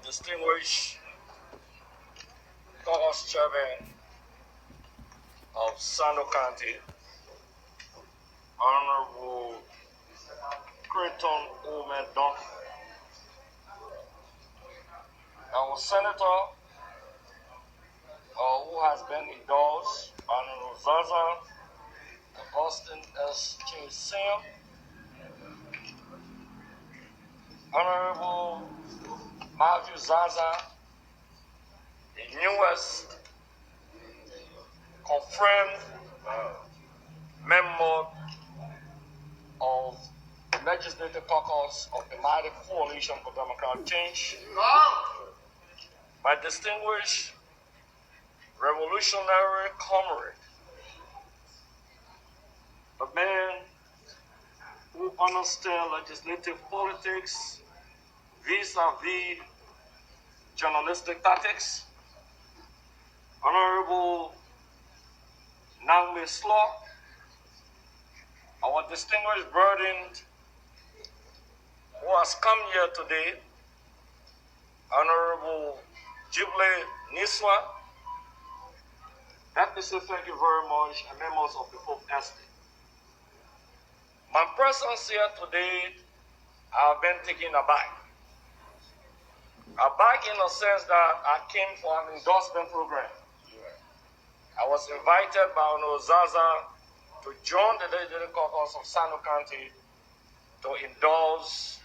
distinguished caucus chairman of Sando County, Honorable Creighton Omen Donkey, our senator who has been endorsed, Honorable Zarzar, Chea, Honorable Matthew Zarzar, the newest confirmed member of the Legislative Caucus of the Mighty Coalition for Democratic Change, my distinguished revolutionary comrade, the man who understands legislative politics vis-a-vis journalistic tactics, Honorable Nangme Slaw, our distinguished burden who has come here today, Honorable Jubilee Niswa. Let me say thank you very much, and members of the Hope Estate. My presence here today, I've been taken aback. Aback in the sense that I came for an endorsement program. I was invited by Honorable Zarzar to join the Legislative Caucus of Sando County to endorse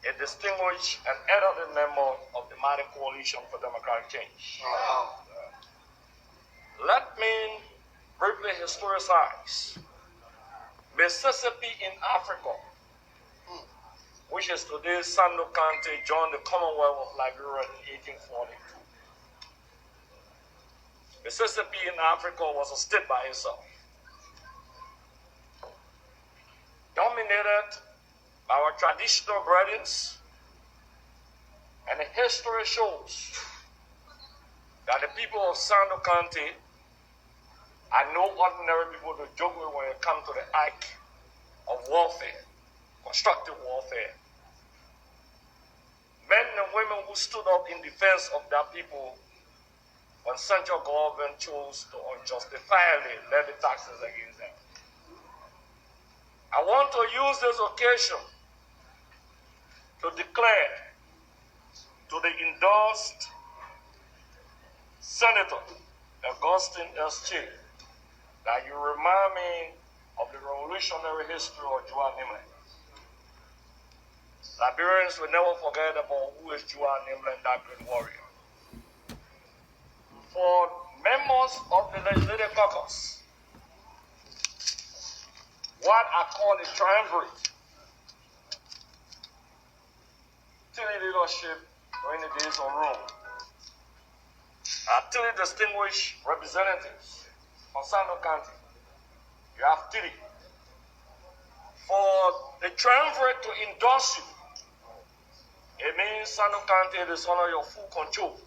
a distinguished and elderly member of the Mighty Coalition for Democratic Change. Let me briefly historicize Mississippi in Africa, which is today Sando County, joined the Commonwealth of Liberia in 1842. Mississippi in Africa was a state by itself, dominated by our traditional brethren, and the history shows that the people of Sando County are no ordinary people to joke with when it comes to the act of warfare, constructive warfare. Men and women who stood up in defense of their people when central government chose to unjustifiably levy taxes against them. I want to use this occasion to declare to the endorsed Senator Augustine S. Chea that you remind me of the revolutionary history of Chea. Liberians will never forget about who is Chea, that great warrior. For members of the Legislative Caucus, what I call a triumvirate, leadership during the days of Rome, are 3 distinguished representatives from Sando County. You have 3. For the triumvirate to endorse you, it means Sando County is under your full control.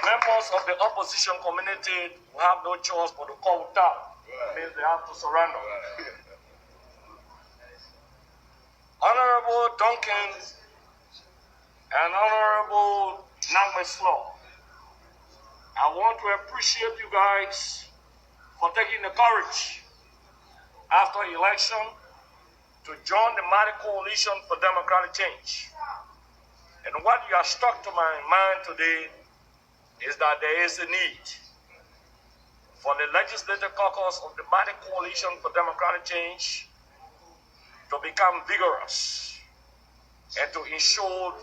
Members of the opposition community will have no choice but to call down. It means they have to surrender. Honorable Duncan and Honorable Nangme Slaw, I want to appreciate you guys for taking the courage after election to join the Mighty Coalition for Democratic Change. And what you have struck to my mind today is that there is a need for the Legislative Caucus of the Mighty Coalition for Democratic Change to become vigorous and to ensure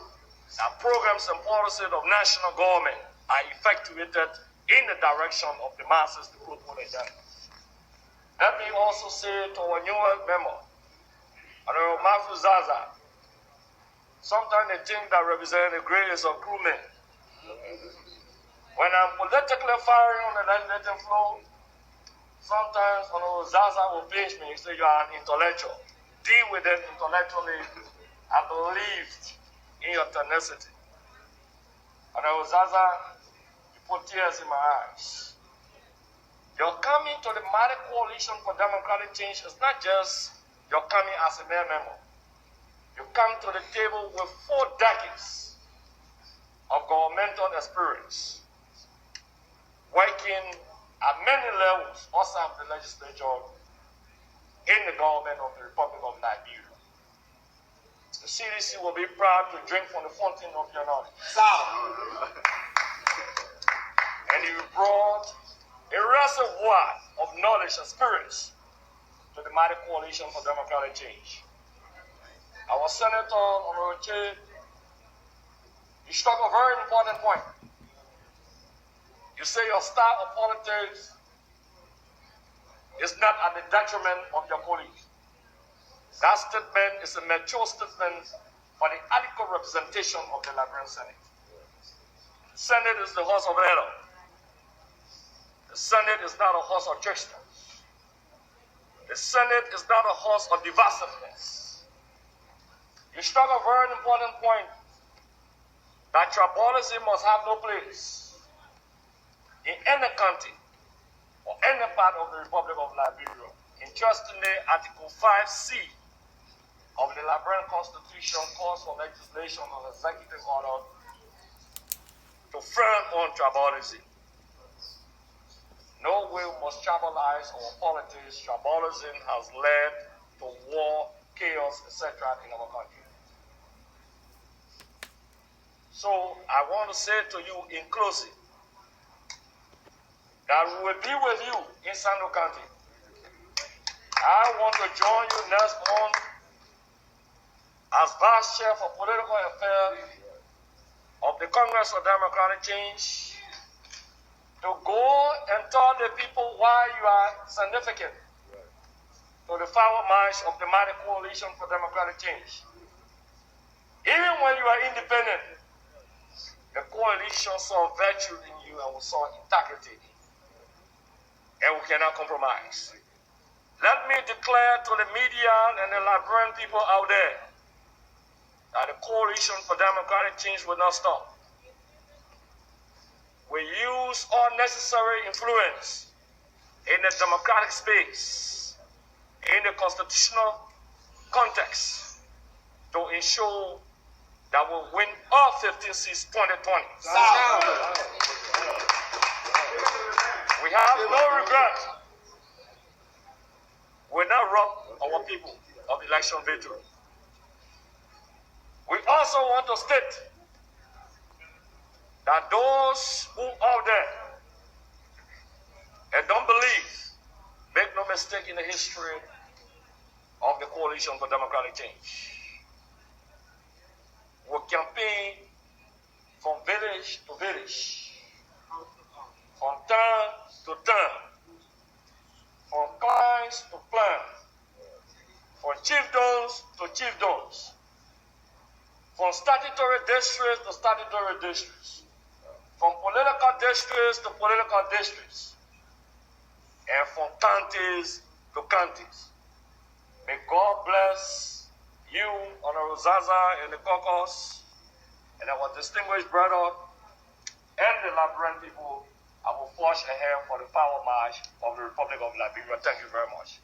that programs and policies of national government are effectuated in the direction of the masses to put on agenda. Let me also say to our newest member, Honorable Matthew Zarzar, sometimes they think that represent the greatest of crewmen. When I'm politically firing on the legislative floor, sometimes Honorable Zarzar will pinch me and say, you are an intellectual. Deal with it intellectually. I believed in your tenacity. Honorable Zarzar, you put tears in my eyes. Your coming to the Mighty Coalition for Democratic Change is not just your coming as a mere member. You come to the table with 4 decades of governmental experience, working at many levels outside the legislature in the government of the Republic of Liberia. The CDC will be proud to drink from the fountain of your knowledge. And you brought a reservoir of knowledge and experience to the mighty coalition for democratic change. Our Senator, Honorable Chea, you struck a very important point. You say your style of politics is not at the detriment of your colleagues. That statement is a mature statement for the adequate representation of the Liberian Senate. The Senate is the house of order. The Senate is not a house of tricksters. The Senate is not a house of divisiveness. You struck a very important point that tribalism must have no place in any country or any part of the Republic of Liberia. Interestingly, Article 5C of the Liberian Constitution calls for legislation or executive order to frown on tribalism. No way we must tribalize our politics. Tribalism has led to war, chaos, etc. in our country. So I want to say to you in closing that we will be with you in Sando County. I want to join you next month as Vice Chair for Political Affairs of the Congress of Democratic Change to go and tell the people why you are significant to the forward march of the mighty coalition for democratic change. Even when you are independent, the coalition saw virtue in you and we saw integrity in you. And we cannot compromise. Let me declare to the media and the Liberian people out there that the coalition for democratic change will not stop. We use all necessary influence in the democratic space, in the constitutional context, to ensure that we'll win all 15 seats 2020. We have no regret. We will not rob our people of election victory. We also want to state that those who out there and don't believe, make no mistake in the history of the Coalition for Democratic Change. We campaign from village to village, from town to town, from clans to clans, from chiefdoms to chiefdoms, from statutory districts to statutory districts, from political districts to political districts, and from counties to counties. May God bless you, Honorable Zarzar and the caucus, and our distinguished brother, and the Liberian people. I will forge ahead for the power march of the Republic of Liberia. Thank you very much.